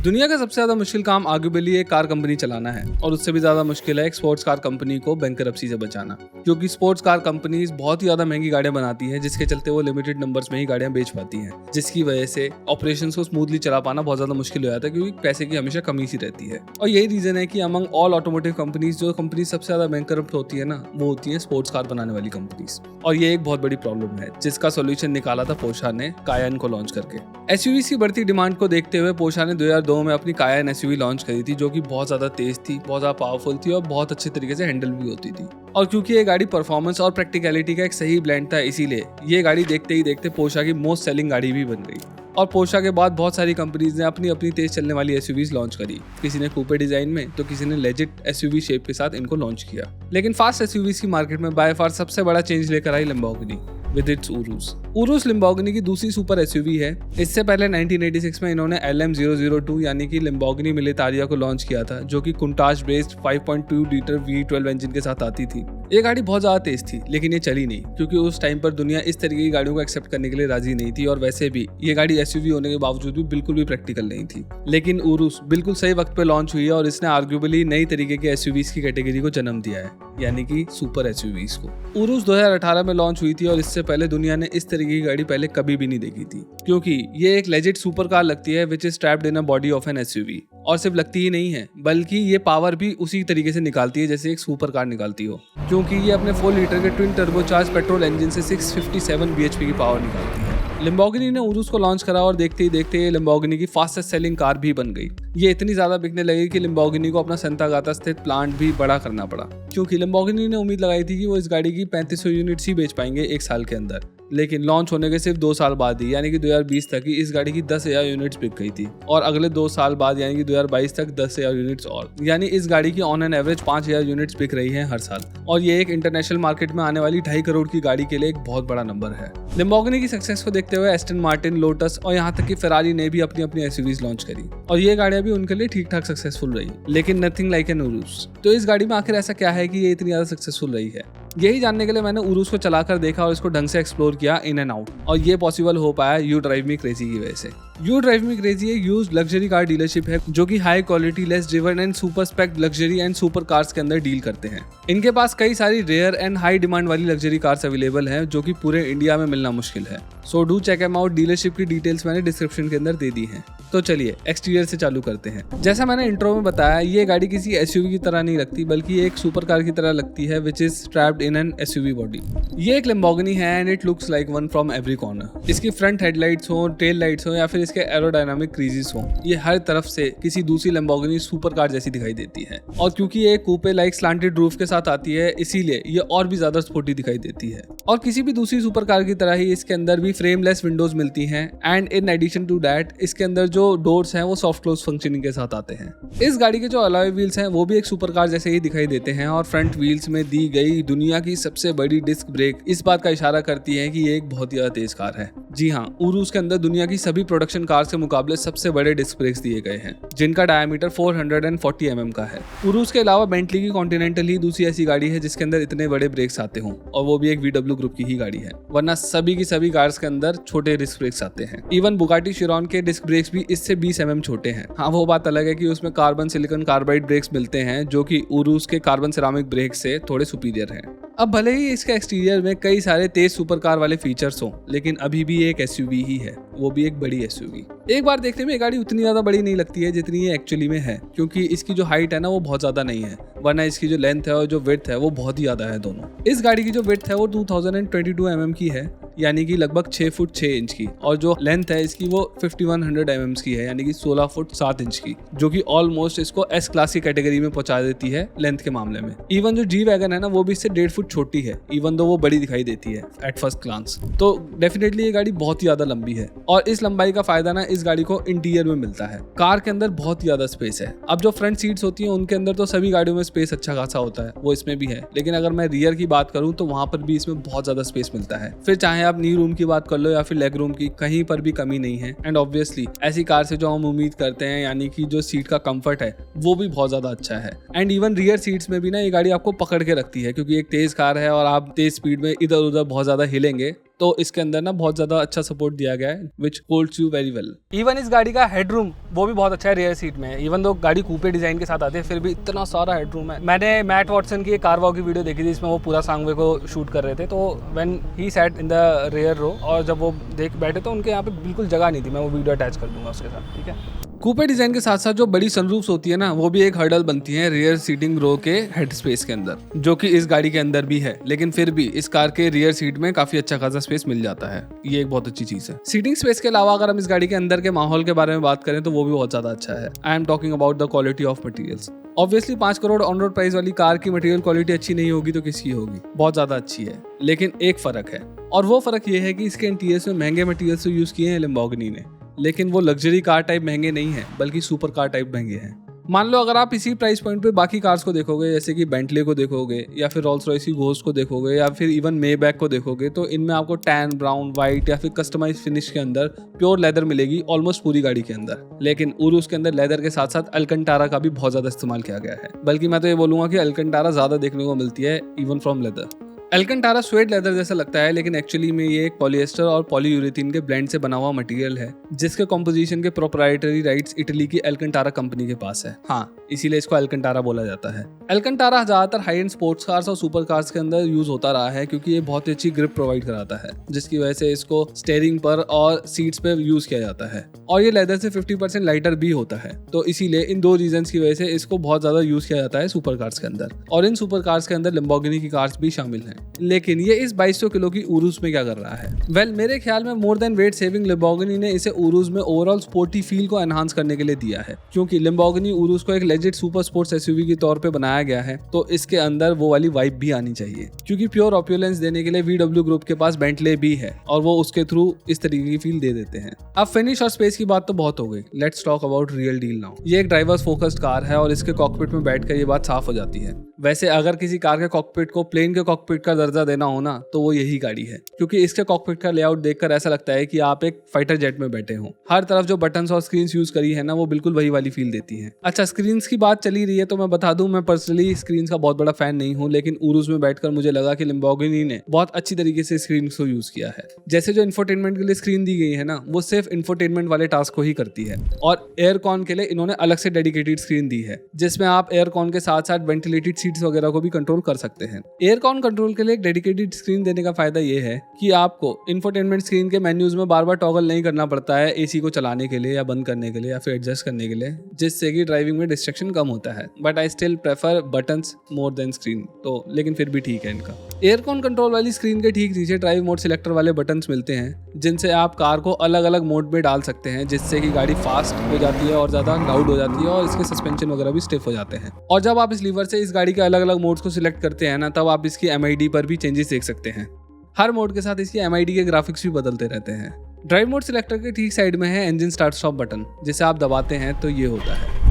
दुनिया का सबसे ज्यादा मुश्किल काम आर्गुएबली एक कार कंपनी चलाना है और उससे भी ज्यादा मुश्किल है एक स्पोर्ट्स कार कंपनी को बैंकरप्सी से बचाना, क्योंकि स्पोर्ट्स कार कंपनीज बहुत ही ज्यादा महंगी गाड़ियां बनाती हैं जिसके चलते वो लिमिटेड नंबर्स में ही गाड़ियां बेच पाती हैं, जिसकी वजह से ऑपरेशंस को स्मूथली चला पाना बहुत ज्यादा मुश्किल हो जाता है क्योंकि पैसे की हमेशा कमी सी रहती है। और यही रीजन है कि अमंग ऑल ऑटोमोटिव कंपनीज जो कंपनी सबसे ज्यादा बैंकरप्ट होती है ना, वो होती है स्पोर्ट्स कार बनाने वाली कंपनीज। और ये एक बहुत बड़ी प्रॉब्लम है जिसका सोल्यूशन निकाला था पोर्शा ने कायन को लॉन्च करके। एसयूवीज की बढ़ती डिमांड को देखते हुए पोर्शा ने 2002 में अपनी कायन एसयूवी लॉन्च करी थी, जो कि बहुत ज्यादा तेज थी, बहुत ज्यादा पावरफुल थी और बहुत अच्छे तरीके से हैंडल भी होती थी। और क्योंकि ये गाड़ी परफॉर्मेंस और प्रैक्टिकलिटी का एक सही ब्लेंड था, इसीलिए ये गाड़ी देखते ही देखते पोर्शा की मोस्ट सेलिंग गाड़ी भी बन गई। और पोर्शा के बाद बहुत सारी कंपनीज ने अपनी अपनी तेज चलने वाली एसयूवीज लॉन्च करी। किसी ने कूपे डिजाइन में तो किसी ने लेजिट एसयूवी शेप के साथ इनको लॉन्च किया। लेकिन फास्ट एसयूवीज की मार्केट में बाय फार सबसे बड़ा चेंज लेकर आई Lamborghini with its Urus. Urus Lamborghini की दूसरी सुपर एसयूवी है। इससे पहले 1986 में इन्होंने LM002 यानी कि लैम्बोर्गिनी मिलितारिया को लॉन्च किया था, जो कि कुंटाज बेस्ड 5.2 लीटर V12 इंजन के साथ आती थी। ये गाड़ी बहुत ज्यादा तेज थी लेकिन ये चली नहीं, क्योंकि उस टाइम पर दुनिया इस तरीके की गाड़ियों को एक्सेप्ट करने के लिए राजी नहीं थी और वैसे भी ये गाड़ी एसयूवी होने के बावजूद भी बिल्कुल भी प्रैक्टिकल नहीं थी। लेकिन उरुस बिल्कुल सही वक्त पे लॉन्च हुई है और इसने आर्ग्यूबली नई तरीके के एसयूवीज की कैटेगरी को जन्म दिया है, यानी कि सुपर एसयूवीज को। उरुस 2018 में लॉन्च हुई थी और इससे पहले दुनिया ने इस तरीके की गाड़ी पहले कभी भी नहीं देखी थी, क्योंकि ये एक लेजिट सुपर कार लगती है which is trapped in a body of N SUV. और सिर्फ लगती ही नहीं है बल्कि ये पावर भी उसी तरीके से निकालती है जैसे एक सुपर कार निकालती हो, क्योंकि ये अपने 4 लीटर के ट्विन टर्बोचार्ज पेट्रोल इंजन से 657 bhp की पावर निकालती है। लैम्बोर्गिनी ने उरुस को लॉन्च करा और देखते ही देखते ये लैम्बोर्गिनी की फास्टेस्ट सेलिंग कार भी बन गई। ये इतनी ज्यादा बिकने लगी कि लैम्बोर्गिनी को अपना संतागाता स्थित प्लांट भी बड़ा करना पड़ा, क्योंकि लैम्बोर्गिनी ने उम्मीद लगाई थी कि वो इस गाड़ी की 3500 यूनिट्स ही बेच पाएंगे एक साल के अंदर। लेकिन लॉन्च होने के सिर्फ 2 साल बाद ही यानी कि 2020 तक ही इस गाड़ी की 10,000 यूनिट्स बिक गई थी और अगले 2 साल बाद यानी कि 2022 तक 10,000 यूनिट्स और, यानी इस गाड़ी की ऑन एन एवरेज 5,000 यूनिट्स बिक रही हैं हर साल। और ये एक इंटरनेशनल मार्केट में आने वाली 2.5 करोड़ की गाड़ी के लिए एक बहुत बड़ा नंबर है। लैम्बोर्गिनी की सक्सेस को देखते हुए एस्टन मार्टिन, लोटस और यहाँ तक कि फेरारी ने भी अपनी अपनी एसयूवीज लॉन्च करी और ये गाड़ियां भी उनके लिए ठीक ठाक सक्सेसफुल रही, लेकिन नथिंग लाइक एन उरुस। तो इस गाड़ी में आखिर ऐसा क्या है कि ये इतनी ज्यादा सक्सेसफुल रही है? यही जानने के लिए मैंने उरुस को चलाकर देखा और इसको ढंग से एक्सप्लोर किया इन एंड आउट, और ये पॉसिबल हो पाया यू ड्राइव मी क्रेजी की वजह से। यू ड्राइव मी क्रेजी एक यूज्ड लग्जरी कार डीलरशिप है जो कि high quality, less driven and super spec luxury and super cars के अंदर डील करते हैं। इनके पास कई सारी रेयर एंड हाई डिमांड वाली लग्जरी कार्स अवेलेबल हैं जो कि पूरे इंडिया में मिलना मुश्किल है। So do check em out. Dealership की डिटेल्स मैंने डिस्क्रिप्शन के अंदर दे दी हैं। तो चलिए एक्सटीरियर से चालू करते हैं। जैसा मैंने इंट्रो में बताया, ये गाड़ी किसी एसयूवी की तरह नहीं लगती बल्कि एक सुपर कार की तरह लगती है which is trapped in an SUV body. ये एक लैम्बोर्गिनी है and it looks like one from every corner. इसकी फ्रंट हेडलाइट्स हो, टेल लाइट्स हो या फिर इसके एरोडायनामिक क्रीजेस हो, ये हर तरफ से किसी दूसरी लैम्बोर्गिनी सुपर कार जैसी दिखाई देती है। और क्योंकि ये कूपे लाइक स्लांटेड रूफ के साथ आती है, इसीलिए ये और भी ज्यादा स्पोर्टी दिखाई देती है। और किसी भी दूसरी सुपर कार की तरह ही इसके अंदर भी फ्रेमलेस विंडोज मिलती हैं and in addition to that इसके अंदर जो डोर्स हैं वो सॉफ्ट क्लोज फंक्शनिंग के साथ आते हैं। इस गाड़ी के जो अलॉय व्हील्स हैं वो भी एक सुपर कार जैसे ही दिखाई देते हैं और फ्रंट व्हील्स में दी गई दुनिया की सबसे बड़ी डिस्क ब्रेक इस बात का इशारा करती है कि ये एक बहुत ही ज्यादा तेज कार है। जी हाँ, उरुस के अंदर दुनिया की सभी प्रोडक्शन कार के मुकाबले सबसे बड़े डिस्क ब्रेक्स दिए गए हैं जिनका डायमीटर 440 mm का है। उरुस के अलावा बेंटली की कॉन्टिनेंटल ही दूसरी ऐसी गाड़ी है जिसके अंदर इतने बड़े ब्रेक्स आते हों, और वो भी एक VW ग्रुप की ही गाड़ी है, वरना सभी की सभी कार्स के अंदर छोटे डिस्क ब्रेक्स आते हैं। इवन बुगाटी चिरॉन के डिस्क ब्रेक्स भी इससे 20 mm छोटे हैं। हाँ, वो बात अलग है कि उसमें कार्बन सिलिकॉन कार्बाइड ब्रेक्स मिलते हैं जो कि उरुस के कार्बन सिरामिक ब्रेक से थोड़े सुपीरियर हैं। अब भले ही इसके एक्सटीरियर में कई सारे तेज सुपर कार वाले फीचर्स हों, लेकिन अभी भी एक एसयूवी ही है, वो भी एक बड़ी एसयूवी। एक बार देखने में ये गाड़ी उतनी ज्यादा बड़ी नहीं लगती है जितनी ये एक्चुअली में है, क्योंकि इसकी जो हाइट है ना वो बहुत ज्यादा नहीं है, वरना इसकी जो लेंथ है और जो विड्थ है वो बहुत ही ज्यादा है दोनों। इस गाड़ी की जो विड्थ है वो 2022 mm की है, यानी कि लगभग 6 फुट 6 इंच की, और जो लेंथ है इसकी वो 5100 mm की है, यानी कि 16 फुट 7 इंच की, जो कि ऑलमोस्ट इसको एस क्लास की कैटेगरी में पहुंचा देती है लेंथ के मामले में। इवन जो जी वैगन है ना वो भी इससे 1.5 फुट छोटी है, इवन दो वो बड़ी दिखाई देती है एट फर्स्ट ग्लांस। तो डेफिनेटली ये गाड़ी बहुत ही ज्यादा लंबी है और इस लंबाई का फायदा ना इस गाड़ी को इंटीरियर में मिलता है। कार के अंदर बहुत ही ज्यादा स्पेस है। अब जो फ्रंट सीट्स होती हैं उनके अंदर तो सभी गाड़ियों में स्पेस अच्छा खासा होता है, वो इसमें भी है, लेकिन अगर मैं रियर की बात करूं तो वहां पर भी इसमें बहुत ज्यादा स्पेस मिलता है। फिर चाहे आप नी रूम की बात कर लो या फिर लेग रूम की, कहीं पर भी कमी नहीं है। एंड ऑब्वियसली ऐसी कार से जो हम उम्मीद करते हैं, यानी कि जो सीट का कंफर्ट है वो भी बहुत ज्यादा अच्छा है। एंड इवन रियर सीट्स में भी ना ये गाड़ी आपको पकड़ के रखती है, क्योंकि एक तेज कार है और आप तेज स्पीड में इधर उधर बहुत ज्यादा हिलेंगे तो इसके अंदर ना बहुत ज्यादा अच्छा सपोर्ट दिया गया है विच holds you very well. Even इस गाड़ी का हेडरूम वो भी बहुत अच्छा है रियर सीट में। इवन दो गाड़ी कूपे डिजाइन के साथ आती है फिर भी इतना सारा हेडरूम है। मैंने मैट वॉटसन की एक कार वॉक की वीडियो देखी थी जिसमें वो पूरा सांगवे को शूट कर रहे थे, तो when he sat in the rear row और जब वो देख बैठे तो उनके यहाँ पे बिल्कुल जगह नहीं थी। मैं वो वीडियो अटैच कर दूंगा उसके साथ, ठीक है। कूपे डिजाइन के साथ साथ जो बड़ी सनरूफ्स होती है ना वो भी एक हर्डल बनती है रियर सीटिंग रो के हेड स्पेस के अंदर, जो कि इस गाड़ी के अंदर भी है, लेकिन फिर भी इस कार के रियर सीट में काफी अच्छा खासा स्पेस मिल जाता है। ये एक बहुत अच्छी चीज है। सीटिंग स्पेस के अलावा अगर हम इस गाड़ी के अंदर के माहौल के बारे में बात करें तो वो भी बहुत ज्यादा अच्छा है। I am talking about the quality of materials. Obviously 5 crore on road price वाली कार की मटेरियल क्वालिटी अच्छी नहीं होगी तो किसकी होगी? बहुत ज्यादा अच्छी है, लेकिन एक फर्क है और वो फर्क ये है कि इसके इंटीरियर्स में महंगे मटेरियल्स तो यूज किए हैं लैम्बोर्गिनी ने, लेकिन वो लग्जरी कार टाइप महंगे नहीं है बल्कि सुपर कार टाइप महंगे हैं। मान लो अगर आप इसी प्राइस पॉइंट पे बाकी कार्स को देखोगे जैसे कि बेंटले को देखोगे या फिर रोल्स रॉयस की घोस्ट को देखोगे या फिर इवन मेबैक को देखोगे तो इनमें आपको टैन, ब्राउन, व्हाइट या फिर कस्टमाइज फिनिश के अंदर प्योर लेदर मिलेगी ऑलमोस्ट पूरी गाड़ी के अंदर। लेकिन उरुस के अंदर लेदर के साथ साथ अल्कंटारा का भी बहुत ज्यादा इस्तेमाल किया गया है, बल्कि मैं तो ये बोलूंगा कि अल्कंटारा ज्यादा देखने को मिलती है even from leather. Alcantara suede leather जैसा लगता है, लेकिन एक्चुअली में ये एक पॉलिएस्टर और पॉलीयूरेथीन के ब्लेंड से बना हुआ मटेरियल है जिसके कॉम्पोजिशन के प्रोप्राइटरी राइट्स इटली की अल्कंटारा कंपनी के पास है। हाँ, इसीलिए इसको अल्कंटारा बोला जाता है। अल्कंटारा ज्यादातर हाई एंड स्पोर्ट्स कार्स और सुपर कार्स के अंदर यूज होता रहा है क्योंकि ये बहुत अच्छी ग्रिप प्रोवाइड कराता है, जिसकी वजह से इसको स्टीयरिंग पर और सीट्स पे यूज किया जाता है। और ये लेदर से 50% लाइटर भी होता है, तो इसीलिए इन दो रीजंस की वजह से इसको बहुत ज्यादा यूज किया जाता है सुपर कार्स के अंदर। और इन सुपर कार्स के अंदर लैम्बोर्गिनी की कार्स भी शामिल हैं। लेकिन ये इस 2200 किलो की उरुस में क्या कर रहा है? वेल, मेरे ख्याल में more than weight saving Lamborghini ने इसे उरुस में ओवरऑल स्पोर्टी फील को एनहांस करने के लिए दिया है, क्योंकि लैम्बोर्गिनी उरुस को एक लेजिट सुपर स्पोर्ट्स एसयूवी के तौर पे बनाया गया है, तो इसके अंदर वो वाली वाइब भी आनी चाहिए। क्योंकि प्योर ऑप्यूलेंस देने के लिए VW ग्रुप के पास बेंटले भी है और वो उसके थ्रू इस तरीके की फील दे देते हैं। अब फिनिश और स्पेस की बात तो बहुत हो गई, let's talk about real deal now. ये एक ड्राइवर्स फोकस्ड कार है और इसके कॉकपिट में बैठकर ये बात साफ हो जाती है। वैसे अगर किसी कार के कॉकपिट को प्लेन के कॉकपिट का दर्जा देना हो ना तो वो यही गाड़ी है, क्योंकि इसके कॉकपिट का लेआउट देखकर ऐसा लगता है कि आप एक फाइटर जेट में बैठे हो। हर तरफ जो बटन्स और स्क्रीन्स यूज करी है ना वो बिल्कुल वही वाली फील देती है। अच्छा, स्क्रीन्स की बात चली रही है तो मैं बता दूं, मैं पर्सनली स्क्रीन्स का बहुत बड़ा फैन नहीं हूं, लेकिन उरुस में बैठकर मुझे लगा कि लैम्बोर्गिनी ने बहुत अच्छी तरीके से स्क्रीन को यूज किया है। जैसे जो इंफोटेनमेंट के लिए स्क्रीन दी गई है ना वो सिर्फ इंफोटेनमेंट वाले टास्क को ही करती है, और एयरकॉन के लिए इन्होंने अलग से डेडिकेटेड स्क्रीन दी है जिसमें आप एयरकॉन के साथ साथ वेंटिलेटेड सीट्स वगैरह को भी कंट्रोल कर सकते हैं। एयरकॉन कंट्रोल के लिए एक डेडिकेटेड स्क्रीन देने का फायदा ये है कि आपको इंफोटेनमेंट स्क्रीन के मेन्यूज में बार बार टॉगल नहीं करना पड़ता है एसी को चलाने के लिए या बंद करने के लिए या फिर एडजस्ट करने के लिए, जिससे कि ड्राइविंग में डिस्ट्रैक्शन कम होता है। But I still prefer buttons more than screen, तो लेकिन फिर भी ठीक है इनका। एयरकॉन कंट्रोल वाली स्क्रीन के ठीक नीचे ड्राइव मोड सिलेक्टर वाले बटन्स मिलते हैं जिनसे आप कार को अलग अलग मोड में डाल सकते हैं, जिससे कि गाड़ी फास्ट हो जाती है और ज्यादा लाउड हो जाती है और इसके सस्पेंशन वगैरह भी स्टिफ हो जाते हैं। और जब आप इस लीवर से इस गाड़ी के अलग अलग मोड्स को सिलेक्ट करते हैं ना तब आप इसकी MID पर भी चेंजेस देख सकते हैं। हर मोड के साथ इसकी MID के ग्राफिक्स भी बदलते रहते हैं। ड्राइव मोड सिलेक्टर के ठीक साइड में है इंजन स्टार्ट स्टॉप बटन, जिसे आप दबाते हैं तो ये होता है।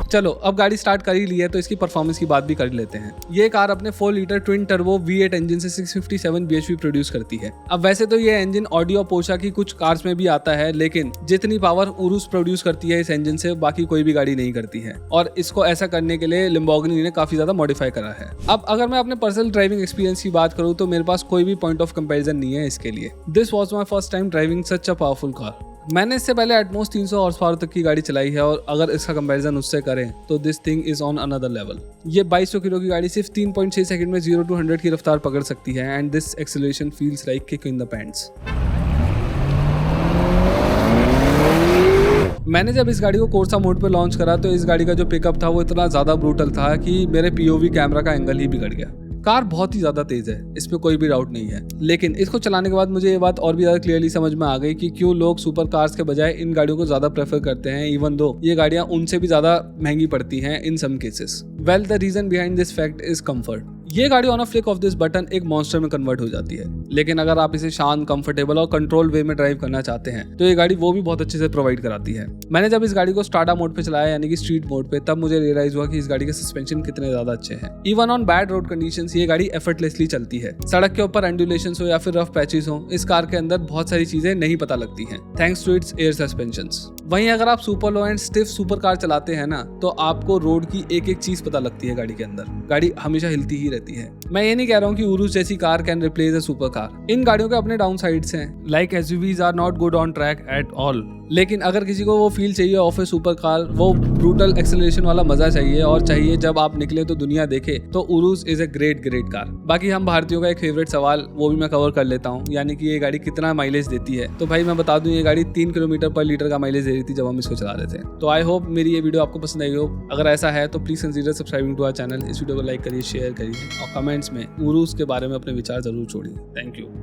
चलो अब गाड़ी स्टार्ट कर ही ली है तो इसकी परफॉर्मेंस की बात भी कर लेते हैं। ये कार अपने 4 litre twin turbo V8 engine से 657 bhp प्रोड्यूस करती है। अब वैसे तो ये इंजन ऑडियो पोर्शा की कुछ कार्स में भी आता है, लेकिन जितनी पावर उरुस प्रोड्यूस करती है इस इंजन से बाकी कोई भी गाड़ी नहीं करती है, और इसको ऐसा करने के लिए लैम्बोर्गिनी ने काफी ज्यादा मॉडिफाई करा है। अब अगर मैं अपने पर्सनल ड्राइविंग एक्सपीरियंस की बात करूँ तो मेरे पास कोई भी पॉइंट ऑफ कंपेरिजन नहीं है इसके लिए। This was my first time driving such a powerful car. मैंने इससे पहले एटमोस्ट 300 हॉर्स पावर तक की गाड़ी चलाई है, और अगर इसका कंपैरिजन उससे करें तो this thing is on another level. ये 2200 किलो की गाड़ी सिर्फ 3.6 सेकंड में 0 to 100 की रफ्तार पकड़ सकती है, and this acceleration feels like kick in the pants. मैंने जब इस गाड़ी को कोर्सा मोड पे लॉन्च करा तो इस गाड़ी का जो पिकअप था वो इतना ज़्यादा ब्रूटल था कि मेरे POV कैमरा का एंगल ही बिगड़ गया। कार बहुत ही ज़्यादा तेज़ है, इसमें कोई भी डाउट नहीं है, लेकिन इसको चलाने के बाद मुझे ये बात और भी ज़्यादा क्लियरली समझ में आ गई कि क्यों लोग सुपर कार्स के बजाय इन गाड़ियों को ज़्यादा प्रेफर करते हैं, इवन दो ये गाड़ियाँ उनसे भी ज़्यादा महंगी पड़ती हैं in some cases. Well, the reason behind this fact is comfort. ये गाड़ी on a flick off this button एक मॉन्स्टर में कन्वर्ट हो जाती है। लेकिन अगर आप इसे शांत, कंफर्टेबल और कंट्रोल वे में ड्राइव करना चाहते हैं तो ये गाड़ी वो भी बहुत अच्छे से प्रोवाइड कराती है। मैंने जब इस गाड़ी को स्टार्टा मोड पे चलाया, यानी कि स्ट्रीट मोड पे, तब मुझे रियलाइज हुआ कि इस गाड़ी के सस्पेंशन कितने ज्यादा अच्छे हैं। Even on bad road conditions ये गाड़ी एफर्टलेसली चलती है। सड़क के ऊपर एंडुलेशंस हो या फिर रफ पैचेस हो, इस कार के अंदर बहुत सारी चीजें नहीं पता लगती हैं, thanks to its air suspensions. वहीं अगर आप super low and stiff super car चलाते हैं ना, तो आपको रोड की एक एक चीज पता लगती है गाड़ी के अंदर। गाड़ी हमेशा हिलती ही रहती है। मैं ये नहीं कह रहा हूँ कि उरुस जैसी car can replace a super car. इन गाड़ियों के अपने डाउन साइड्स हैं, like SUVs are not good on track at all. लेकिन अगर किसी को वो फील चाहिए ऑफ ए सुपर कार, वो ब्रूटल एक्सेलरेशन वाला मजा चाहिए और चाहिए जब आप निकले तो दुनिया देखे, तो Urs is a great car. बाकी हम भारतीयों का एक फेवरेट सवाल, वो भी मैं कवर कर लेता हूँ, यानी कि ये गाड़ी कितना माइलेज देती है। तो भाई मैं बता दूं, ये गाड़ी 3 किलोमीटर पर लीटर का माइलेज दे रही थी जब हम इसको चला रहे थे। तो आई होप मेरी ये वीडियो आपको पसंद आई हो। अगर ऐसा है तो please consider subscribing to our channel. इस वीडियो को लाइक करिए, शेयर करिए और कमेंट्स में उरुस के बारे में अपने विचार जरूर छोड़िए। Thank you.